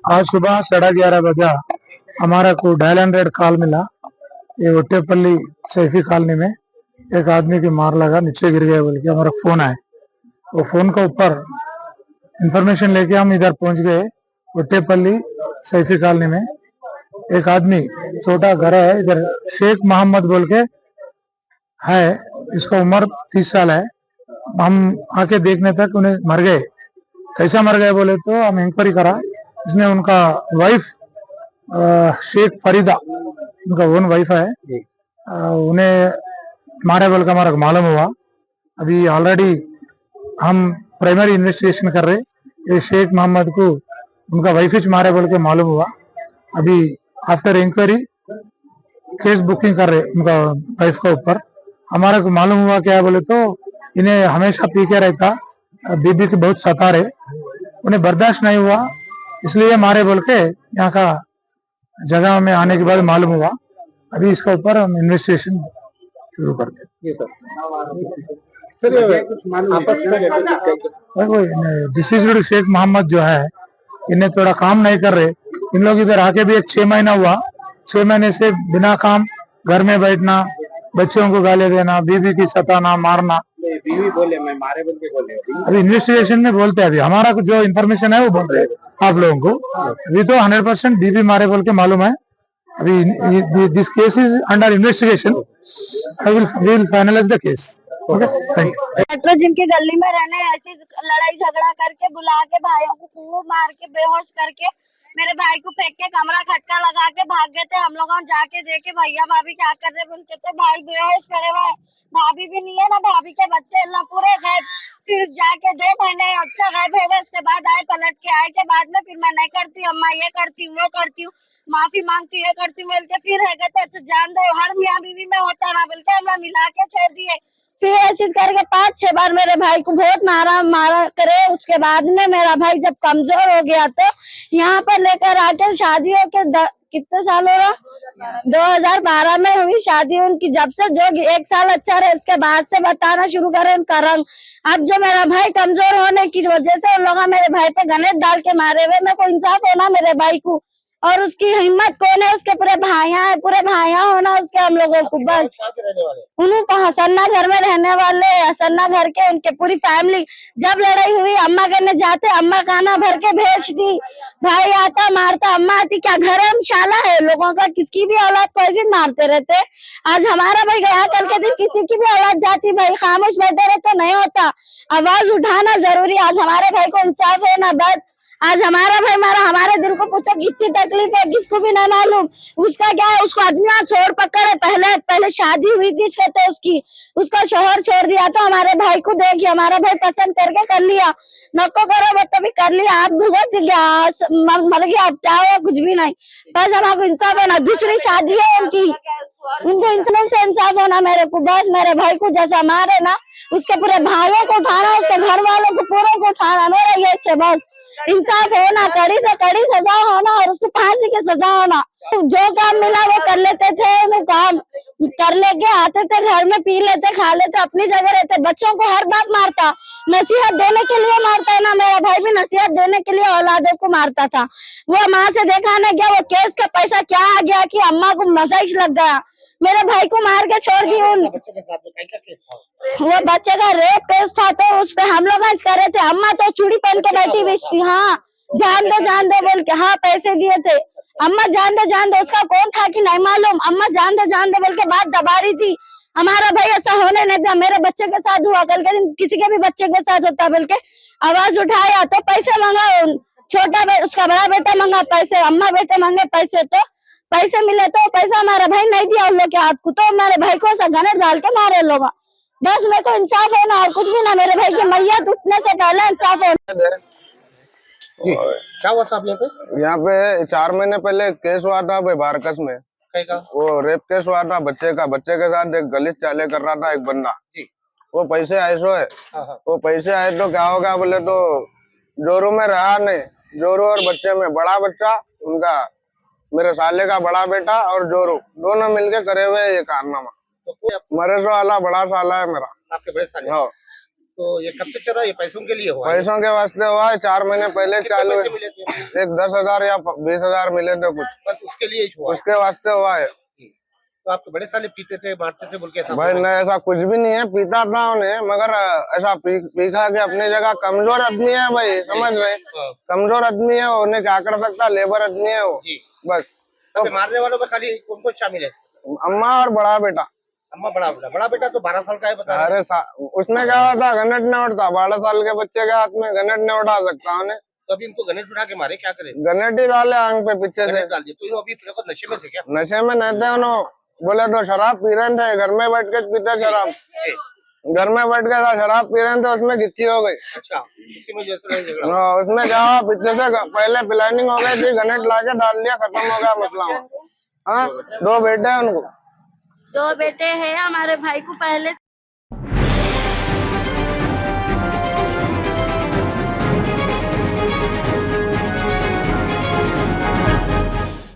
आज सुबह 11:30 बजा हमारा को डायल 100 कॉल मिला। ये वट्टेपल्ली सैफी कॉलोनी में एक आदमी की मार लगा, नीचे गिर गया बोल के हमारा फोन आया। वो फोन का ऊपर इंफॉर्मेशन लेके हम इधर पहुंच गए। वट्टेपल्ली सैफी कॉलोनी में एक आदमी, छोटा घर है इधर, शेख मोहम्मद बोल के है, इसका उम्र 30 साल है। हम आके देखने तक उन्हें मर गए। कैसा मर गए बोले तो हम इंक्वायरी करा, इसमें उनका वाइफ शेख फरीदा, उनका ओन वाइफ है, उन्हें मारे बोल का हमारा मालूम हुआ। अभी ऑलरेडी हम प्राइमरी इन्वेस्टिगेशन कर रहे। ये शेख मोहम्मद को उनका वाइफ ही मारे बोल के मालूम हुआ। अभी आफ्टर इंक्वायरी केस बुकिंग कर रहे उनका वाइफ का ऊपर। हमारा को मालूम हुआ क्या बोले तो इन्हें हमेशा पी के रहता, बीबी के बहुत सता रहे, उन्हें बर्दाश्त नहीं हुआ इसलिए मारे बोल के यहाँ का जगह में आने के बाद मालूम हुआ। अभी इसका ऊपर हम इन्वेस्टिगेशन शुरू कर दिया। डिसीज्ड शेख मोहम्मद जो है, इन्हें थोड़ा काम नहीं कर रहे। इन लोग इधर आके भी 6 महीना हुआ, 6 महीने से बिना काम घर में बैठना, बच्चों को गाली देना, बीवी की सताना, मारना। बीवी बोले मैं मारे बोल के बोले अभी इन्वेस्टिगेशन में बोलते हैं। अभी हमारा कुछ जो इन्फॉर्मेशन है वो बोल रहे हैं आप लोगों को। अभी तो 100% बीवी मारे बोल के मालूम है। अभी this case is under investigation. I will finalise the case. Metro जिनकी गली में रहने ऐसी लड़ाई झगड़ा करके बुला के भाइयों को खूब मार के बेहोश करके मेरे भाई को फेंक के कमरा खटका लगा के भाग गए थे। हम लोगों ने जाके देखे भैया भाभी क्या कर रहे बोलते थे, भाई बेहोश पड़े हुए, भाभी भी नहीं है ना, भाभी के बच्चे ना पूरे गायब। फिर जाके 2 महीने अच्छा गायब हो गए। उसके बाद आए, पलट के आए के बाद में फिर मैं नहीं करती अम्मा, ये करती हूँ वो करती हूँ, माफी मांगती ये करती हूँ बोल के फिर है गए। अच्छा जान दो, हर मियाँ बीवी में होता ना बोल के हम मिला के छोड़ दिए। फिर ये चीज करके 5-6 बार मेरे भाई को बहुत मारा करे। उसके बाद में मेरा भाई जब कमजोर हो गया तो यहाँ पर लेकर आके शादी हो के कितने साल हो रहा, 2012 में हुई शादी उनकी। जब से जो 1 साल अच्छा रहे उसके बाद से बताना शुरू करे उनका रंग। अब जो मेरा भाई कमजोर होने की वजह से उन लोग मेरे भाई पे गणेश डाल के मारे हुए। मेरे को इंसाफ होना मेरे भाई को, और उसकी हिम्मत कौन है, उसके पूरे भाइयां होना उसके, हम लोगों को बस। उन्होंने सन्ना घर में रहने वाले, सन्ना घर के उनके पूरी फैमिली। जब लड़ाई हुई अम्मा करने जाते, अम्मा खाना भर के भेजती, भाई आता मारता, अम्मा आती। क्या धर्मशाला है लोगों का, किसकी भी औलाद को ऐसे मारते रहते। आज हमारा भाई गया, कल के दिन किसी की भी औलाद जाती, भाई खामोश बैठे रहते नहीं होता। आवाज उठाना जरूरी। आज हमारे भाई को इंसाफ होना बस। आज हमारा भाई मारा, हमारे दिल को पूछो कितनी तकलीफ है, किसको भी नहीं मालूम। उसका क्या है, उसको आदमी छोड़ पकड़े, पहले शादी हुई थी कहते उसकी, उसका शोहर छोड़ दिया। तो हमारे भाई को देखिए, हमारा भाई पसंद करके कर लिया, नको करो बत भी कर लिया। आप भुगत गया, मर गया, आप क्या हुआ, कुछ भी नहीं। बस हमारे इंसाफ होना। दूसरी शादी है उनकी, उनके इंसान से इंसाफ होना मेरे को बस। मेरे भाई को जैसा मारे ना, उसके पूरे भाइयों को उठाना, उसके घर वालों को पूरे को उठाना, मेरा ये है बस। इंसाफ होना, कड़ी से कड़ी सजा होना, और उसको फांसी की सजा होना। जो काम मिला वो कर लेते थे, वो काम कर लेके आते थे, घर में पी लेते, खा लेते, अपनी जगह रहते। बच्चों को हर बात मारता, नसीहत देने के लिए मारता है ना। मेरा भाई भी नसीहत देने के लिए औलादों को मारता था। वो माँ से देखा नहीं गया, वो केस का पैसा क्या आ गया कि अम्मा को मजाक लग गया, मेरे भाई को मार के छोड़ दी। वो बच्चे का रेप केस था, तो उस पे हम लोग आज कर रहे थे। अम्मा तो चूड़ी पहन के बैठी हुई थी, हाँ जान दो बोल के, हाँ पैसे दिए थे। अम्मा जान दो, उसका कौन था कि नहीं मालूम। अम्मा जान दो बोल के बात दबा रही थी। हमारा भाई ऐसा होने नहीं दिया। मेरे बच्चे के साथ हुआ, कल के दिन किसी के भी बच्चे के साथ होता बोल के आवाज उठाया तो पैसे मांगा। छोटा उसका बड़ा बेटा मांगा पैसे, अम्मा बेटे मांगे पैसे, तो पैसे मिले तो पैसा हमारा भाई नहीं दिया उन लोग के हाथ को, तो मेरे भाई को गणेश डाल के मारे लोग। बस मेरे को इंसाफ होना और कुछ भी ना। मेरे भाई की मैयत उठने से पहले इंसाफ होना। क्या हुआ साहब यहाँ पे 4 महीने पहले केस हुआ था भाई बारकस में। वो रेप केस हुआ था बच्चे का। बच्चे के साथ एक गलीच चाले कर रहा था एक बंदा। वो पैसे आए सो है, वो पैसे आए तो क्या होगा बोले तो जोरू में रहा नहीं। जोरू और बच्चे में बड़ा बच्चा उनका, मेरे साले का बड़ा बेटा और जोरू दोनों मिलके करे हुए ये कारनामा। तो मरे सो वाला बड़ा साला है मेरा, आपके बड़े साले। हाँ, तो ये कब से चल रहा है? ये पैसों के लिए हुआ है? पैसों के वास्ते हुआ है, 4 महीने पहले कितने चालू पैसे है। मिले थे? एक 10,000 या 20,000 मिले थे कुछ, बस उसके लिए ही हुआ है। उसके वास्ते हुआ है। तो आप तो बड़े साले पीते थे मारते थे बोल के ऐसा भाई बोल रहे नहीं, ऐसा कुछ भी नहीं है, पीता था उन्हें, मगर ऐसा पी खा के अपनी जगह कमजोर आदमी है भाई, समझ रहे? हाँ। कमजोर आदमी है, उन्हें क्या कर सकता, लेबर आदमी है वो। जी। बस तो मारने वालों में खाली कौन कौन शामिल है? अम्मा और बड़ा बेटा। अम्मा बड़ा बेटा तो 12 साल का है बता रहे हैं। अरे उसमें क्या हुआ था, गनेट नहीं उठता, 12 साल के बच्चे के हाथ में गनेट नहीं उठा सकता उन्हें। तो अभी इनको गणेश उठा के मारे, क्या करें? गनेट ही डाले आंख पे पीछे से। गणेश डाल दिए तो इन्हों अभी फिर नशे में थे क्या? नशे में नहीं थे उन्होंने, बोले तो शराब पी रहे थे, घर में बैठ के पीते शराब, घर में बैठ के शराब पी रहे थे, उसमें गिच्ची हो गई। अच्छा, इसी में जैसे झगड़ा। हाँ, उसमें क्या हुआ, पीछे से पहले प्लानिंग हो गई थी, गनेट लाके डाल दिया, खत्म हो गया मसला। हाँ, 2 बेटे हैं उनको। 2 बेटे हैं हमारे भाई को पहले